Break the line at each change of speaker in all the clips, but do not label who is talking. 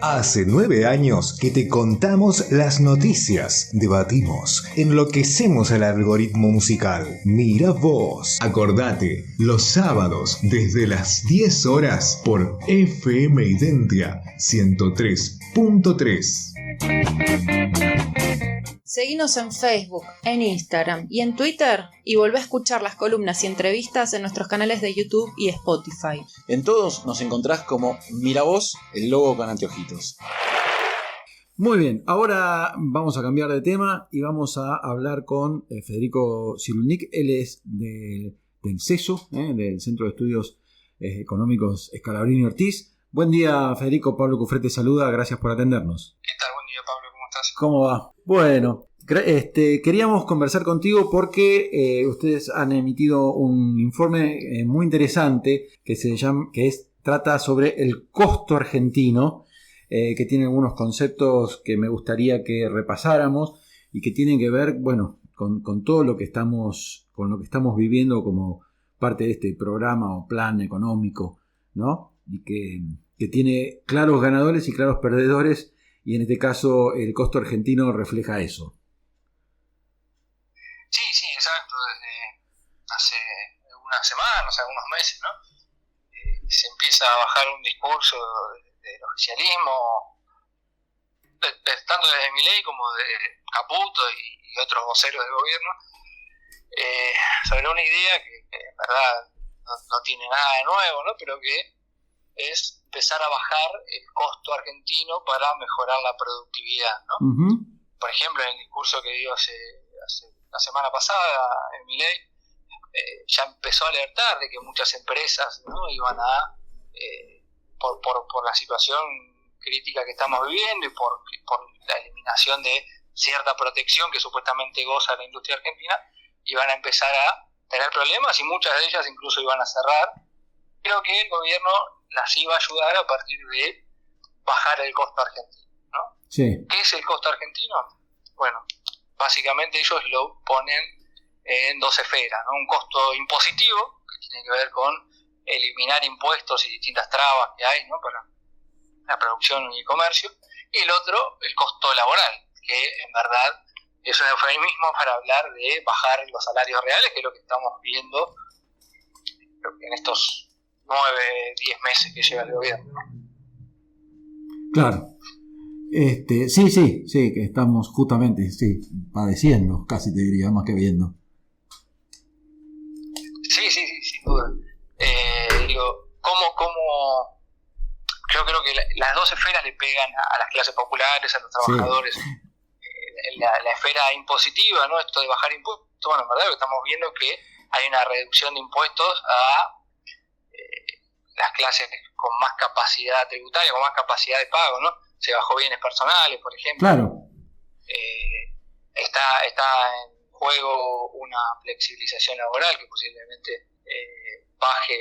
Hace 9 años que te contamos las noticias, debatimos, enloquecemos al algoritmo musical. Mira vos. Acordate, los sábados desde las 10 horas por FM Identia 103.3.
Seguinos en Facebook, en Instagram y en Twitter y volvé a escuchar las columnas y entrevistas en nuestros canales de YouTube y Spotify.
En todos nos encontrás como Mira Vos, el logo con anteojitos.
Muy bien, ahora vamos a cambiar de tema y vamos a hablar con Federico Cyrulnik. Él es del CESU, del Centro de Estudios Económicos Scalabrini Ortiz. Buen día, Federico. Pablo Cufré te saluda, gracias por atendernos.
¿Qué tal? Buen día, Pablo, ¿cómo estás?
¿Cómo va? Bueno, queríamos conversar contigo porque ustedes han emitido un informe muy interesante que trata sobre el costo argentino, que tiene algunos conceptos que me gustaría que repasáramos y que tienen que ver, bueno, con todo lo que estamos viviendo como parte de este programa o plan económico, ¿no? Y que tiene claros ganadores y claros perdedores. Y en este caso el costo argentino refleja eso.
Sí, exacto. Desde hace unas semanas, algunos meses, ¿no? Se empieza a bajar un discurso del oficialismo, tanto desde Milei como de Caputo y otros voceros del gobierno, sobre una idea que en verdad no tiene nada de nuevo, ¿no? Pero que es empezar a bajar el costo argentino para mejorar la productividad, ¿no?
Uh-huh.
Por ejemplo, en el discurso que dio hace la semana pasada en Milei, ya empezó a alertar de que muchas empresas, ¿no? Iban a, por la situación crítica que estamos viviendo y por la eliminación de cierta protección que supuestamente goza la industria argentina, iban a empezar a tener problemas y muchas de ellas incluso iban a cerrar. Creo que el gobierno las iba a ayudar a partir de bajar el costo argentino, ¿no?
Sí.
¿Qué es el costo argentino? Bueno, básicamente ellos lo ponen en dos esferas, ¿no? Un costo impositivo, que tiene que ver con eliminar impuestos y distintas trabas que hay, ¿no? Para la producción y el comercio, y el otro, el costo laboral, que en verdad es un eufemismo para hablar de bajar los salarios reales, que es lo que estamos viendo en estos 9-10 meses que lleva el gobierno.
Claro. Sí, que estamos justamente, padeciendo, casi te diría, más que viendo.
Sí, sin duda. Yo creo que las dos esferas le pegan a las clases populares, a los trabajadores. Sí. La esfera impositiva, ¿no? Esto de bajar impuestos, bueno, en verdad lo que estamos viendo es que hay una reducción de impuestos a las clases con más capacidad tributaria, con más capacidad de pago, ¿no? Se bajó bienes personales, por ejemplo.
Claro.
Está en juego una flexibilización laboral que posiblemente baje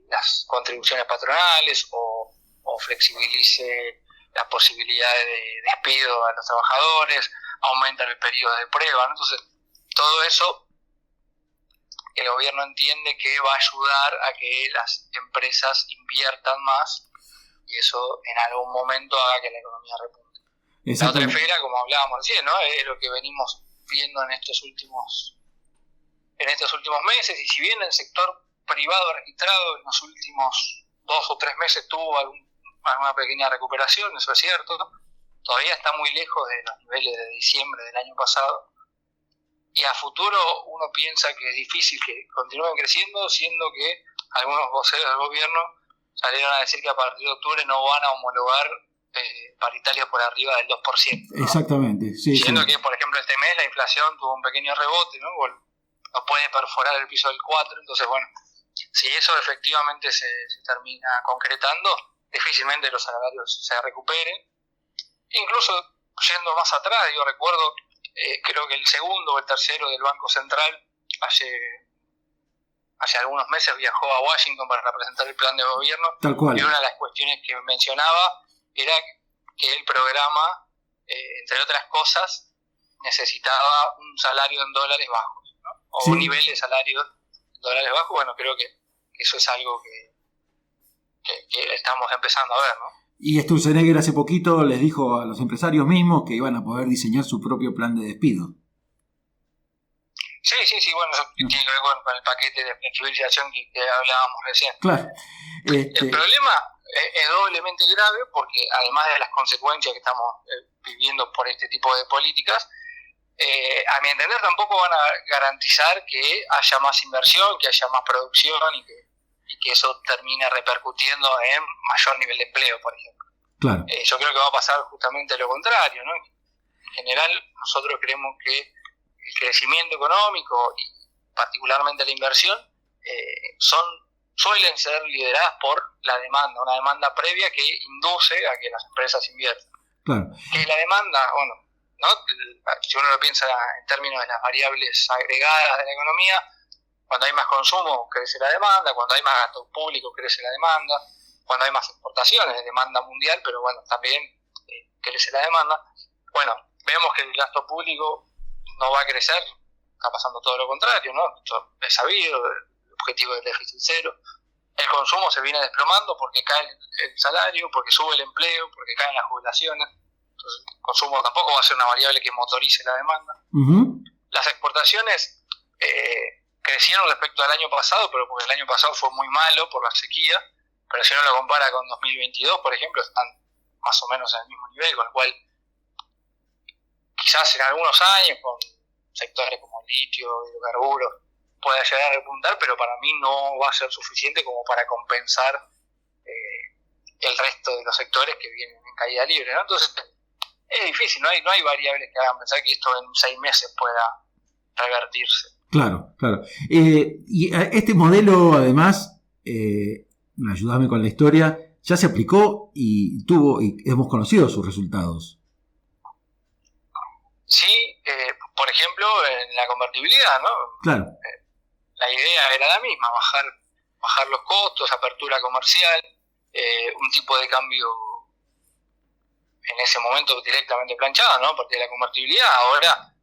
las contribuciones patronales o flexibilice las posibilidades de despido a los trabajadores, aumenta el periodo de prueba, ¿no? Entonces, todo eso el gobierno entiende que va a ayudar a que las empresas inviertan más y eso en algún momento haga que la economía repunte. La otra esfera, como hablábamos recién, ¿no? Es lo que venimos viendo en estos últimos meses, y si bien el sector privado registrado en los últimos 2 o 3 meses tuvo alguna pequeña recuperación, eso es cierto, todavía está muy lejos de los niveles de diciembre del año pasado. Y a futuro uno piensa que es difícil que continúen creciendo, siendo que algunos voceros del gobierno salieron a decir que a partir de octubre no van a homologar paritarias por arriba del 2%, ¿no?
Exactamente, sí.
Siendo que, por ejemplo, este mes la inflación tuvo un pequeño rebote, ¿no? No puede perforar el piso del 4%, entonces, bueno, si eso efectivamente se termina concretando, difícilmente los salarios se recuperen. Incluso yendo más atrás, yo recuerdo, creo que el segundo o el tercero del Banco Central hace algunos meses viajó a Washington para presentar el plan de gobierno.
Tal cual.
Y una de las cuestiones que mencionaba era que el programa, entre otras cosas, necesitaba un salario en dólares bajos, ¿no? O sí, un nivel de salario en dólares bajos. Bueno, creo que eso es algo que estamos empezando a ver, ¿no?
Y Sturzenegger hace poquito les dijo a los empresarios mismos que iban a poder diseñar su propio plan de despido.
Sí, bueno, eso tiene que ver con el paquete de flexibilización que hablábamos recién.
Claro.
El problema es doblemente grave porque además de las consecuencias que estamos viviendo por este tipo de políticas, a mi entender tampoco van a garantizar que haya más inversión, que haya más producción y que eso termine repercutiendo en mayor nivel de empleo, por ejemplo.
Claro.
Yo creo que va a pasar justamente lo contrario, ¿no? En general, nosotros creemos que el crecimiento económico y particularmente la inversión suelen ser lideradas por la demanda, una demanda previa que induce a que las empresas inviertan.
Claro.
Que la demanda, bueno, ¿no? Si uno lo piensa en términos de las variables agregadas de la economía, cuando hay más consumo crece la demanda, cuando hay más gasto público crece la demanda, cuando hay más exportaciones de demanda mundial, pero bueno, también crece la demanda. Bueno, vemos que el gasto público no va a crecer, está pasando todo lo contrario, ¿no? Esto es sabido, el objetivo del déficit cero. El consumo se viene desplomando porque cae el salario, porque sube el empleo, porque caen las jubilaciones. Entonces, el consumo tampoco va a ser una variable que motorice la demanda.
Uh-huh.
Las exportaciones crecieron respecto al año pasado, pero porque el año pasado fue muy malo por la sequía. Pero si uno lo compara con 2022, por ejemplo, están más o menos en el mismo nivel, con lo cual quizás en algunos años, con sectores como el litio, hidrocarburos, pueda llegar a repuntar, pero para mí no va a ser suficiente como para compensar el resto de los sectores que vienen en caída libre, ¿no? Entonces, es difícil, no hay variables que hagan pensar que esto en 6 meses pueda revertirse.
Claro. Y este modelo, además, ayúdame con la historia, ya se aplicó y hemos conocido sus resultados.
Sí, por ejemplo, en la convertibilidad, ¿no?
Claro.
La idea era la misma, bajar los costos, apertura comercial, un tipo de cambio en ese momento directamente planchado, ¿no? A partir de la convertibilidad. Ahora,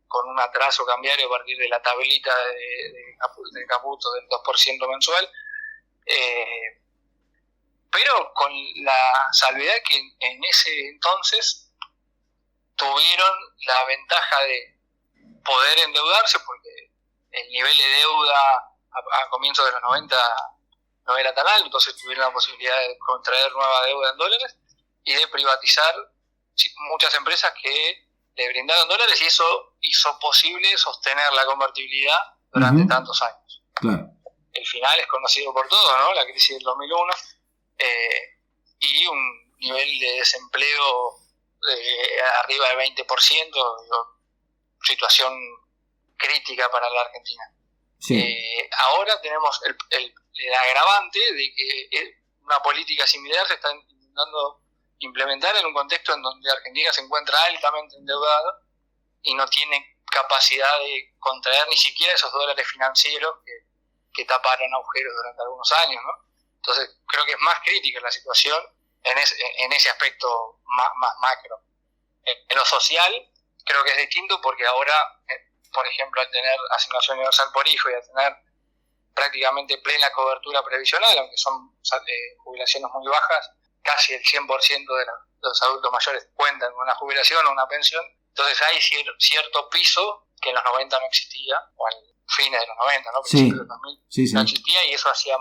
con un atraso cambiario a partir de la tablita de Caputo del 2% mensual, pero con la salvedad que en ese entonces tuvieron la ventaja de poder endeudarse, porque el nivel de deuda a comienzos de los 90 no era tan alto, entonces tuvieron la posibilidad de contraer nueva deuda en dólares y de privatizar muchas empresas que le brindaron dólares, y eso hizo posible sostener la convertibilidad durante tantos años.
Claro.
El final es conocido por todos, ¿no? La crisis del 2001, y un nivel de desempleo arriba del 20%, situación crítica para la Argentina. Sí. Ahora tenemos el agravante de que una política similar se está intentando implementar en un contexto en donde Argentina se encuentra altamente endeudada y no tiene capacidad de contraer ni siquiera esos dólares financieros que taparon agujeros durante algunos años, ¿no? Entonces creo que es más crítica la situación en ese aspecto más macro. En lo social creo que es distinto porque ahora, por ejemplo, al tener asignación universal por hijo y al tener prácticamente plena cobertura previsional, aunque son jubilaciones muy bajas, casi el 100% de los adultos mayores cuentan con una jubilación o una pensión. Entonces hay cierto piso que en los 90 no existía, o en fines de los 90, ¿no? Principios de los 2000 no existía, y eso hacía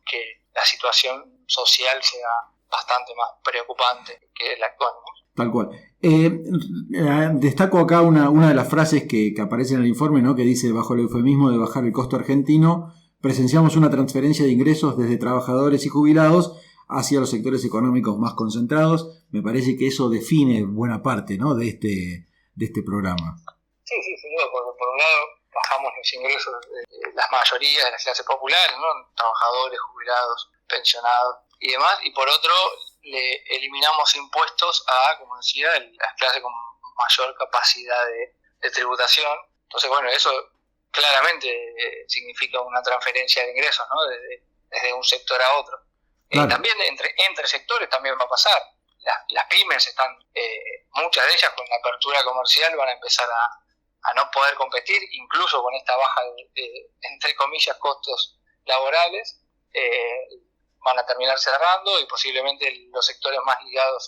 que la situación social sea bastante más preocupante que la actual, ¿no?
Tal cual. Destaco acá una de las frases que aparece en el informe, ¿no? Que dice: bajo el eufemismo de bajar el costo argentino, presenciamos una transferencia de ingresos desde trabajadores y jubilados hacia los sectores económicos más concentrados. Me parece que eso define buena parte, ¿no? de este programa.
Sí, sin duda. Por un lado, bajamos los ingresos de las mayorías de las clases populares, ¿no? Trabajadores, jubilados, pensionados y demás, y por otro le eliminamos impuestos a, como decía, las clases con mayor capacidad de tributación. Entonces, bueno, eso claramente significa una transferencia de ingresos, ¿no? Desde un sector a otro. Claro. También entre sectores también va a pasar. Las pymes están, muchas de ellas con la apertura comercial van a empezar a no poder competir, incluso con esta baja de entre comillas, costos laborales. van a terminar cerrando, y posiblemente los sectores más ligados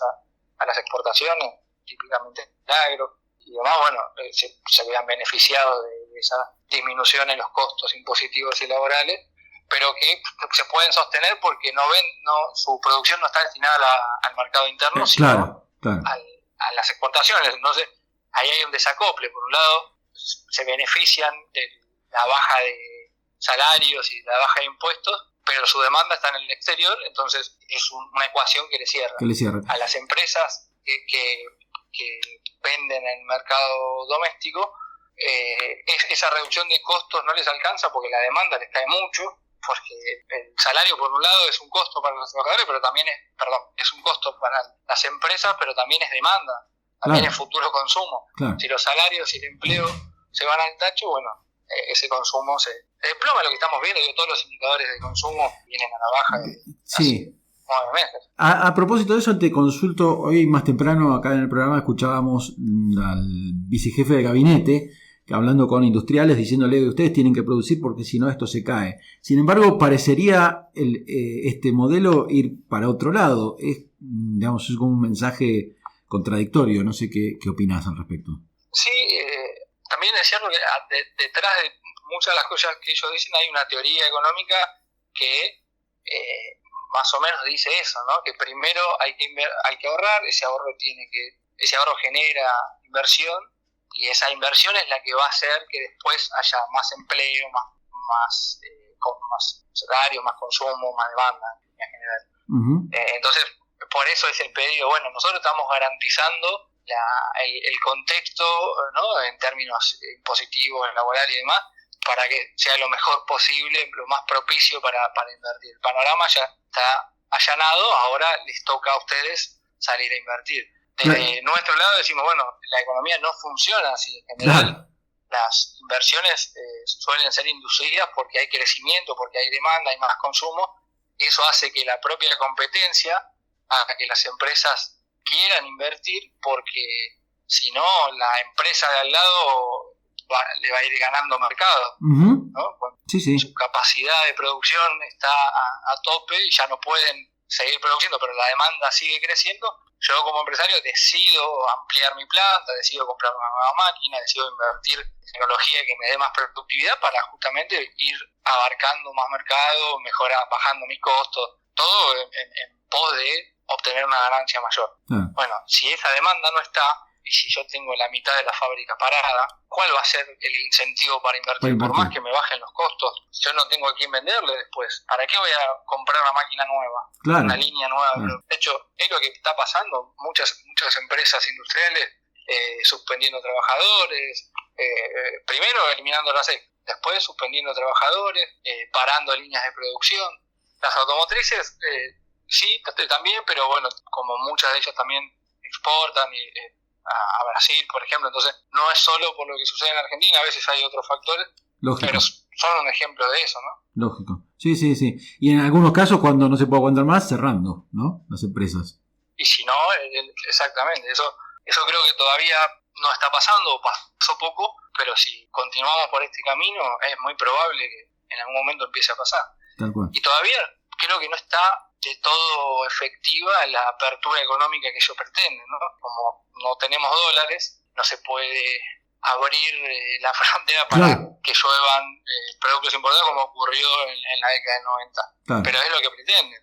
a las exportaciones, típicamente el agro y demás, bueno, se vean beneficiados de esa disminución en los costos impositivos y laborales, pero que se pueden sostener porque su producción no está destinada al mercado interno, sino
claro.
a las exportaciones. Entonces, ahí hay un desacople. Por un lado, se benefician de la baja de salarios y la baja de impuestos, pero su demanda está en el exterior, entonces es una ecuación que le cierra. A las empresas que venden en el mercado doméstico, esa reducción de costos no les alcanza porque la demanda les cae mucho, porque el salario por un lado es un costo para los trabajadores, pero también es un costo para las empresas, pero también es demanda, también es futuro consumo. Si los salarios y el empleo se van al tacho, bueno, ese consumo se desploma. Lo que estamos viendo, todos los indicadores de consumo vienen a la baja hace 9 meses.
A propósito de eso, te consulto, hoy más temprano acá en el programa escuchábamos al vicejefe de gabinete que hablando con industriales diciéndole que ustedes tienen que producir porque si no esto se cae. Sin embargo, parecería este modelo ir para otro lado. Es como un mensaje contradictorio. No sé qué opinás al respecto.
Sí, también es cierto que detrás de muchas de las cosas que ellos dicen hay una teoría económica que más o menos dice eso, ¿no? Que primero hay que ahorrar, ese ahorro genera inversión, y esa inversión es la que va a hacer que después haya más empleo, más salario, más consumo, más demanda en general. Entonces, por eso es el pedido. Bueno, nosotros estamos garantizando el contexto, ¿no? En términos impositivos, laborales y demás, para que sea lo mejor posible, lo más propicio para invertir. El panorama ya está allanado, ahora les toca a ustedes salir a invertir. Desde nuestro lado decimos, bueno, la economía no funciona así. En general, las inversiones suelen ser inducidas porque hay crecimiento, porque hay demanda, hay más consumo. Eso hace que la propia competencia haga que las empresas quieran invertir, porque si no, la empresa de al lado le va a ir ganando mercado, ¿no? Su capacidad de producción está a tope y ya no pueden seguir produciendo, pero la demanda sigue creciendo. Yo como empresario decido ampliar mi planta, decido comprar una nueva máquina, decido invertir en tecnología que me dé más productividad para justamente ir abarcando más mercado, bajando mis costos, todo en pos de obtener una ganancia mayor. Bueno, si esa demanda no está, y si yo tengo la mitad de la fábrica parada, ¿cuál va a ser el incentivo para invertir? Por más que me bajen los costos, yo no tengo a quién venderle después. ¿Para qué voy a comprar una máquina nueva? Una línea nueva. De hecho, es lo que está pasando. Muchas empresas industriales suspendiendo trabajadores, primero eliminando las después suspendiendo trabajadores, parando líneas de producción. Las automotrices, sí, también, pero bueno, como muchas de ellas también exportan a Brasil, por ejemplo, entonces no es solo por lo que sucede en Argentina, a veces hay otros factores, pero son un ejemplo de eso, ¿no?
Lógico. Sí. Y en algunos casos, cuando no se puede aguantar más, cerrando, ¿no? Las empresas.
Y si no, exactamente, eso creo que todavía no está pasando, pasó poco, pero si continuamos por este camino, es muy probable que en algún momento empiece a pasar.
Tal cual.
Y todavía creo que no está de todo efectiva la apertura económica que ellos pretenden, ¿no? Como no tenemos dólares, no se puede abrir la frontera para que lluevan productos importantes como ocurrió en la década del 90. Pero es lo que pretenden.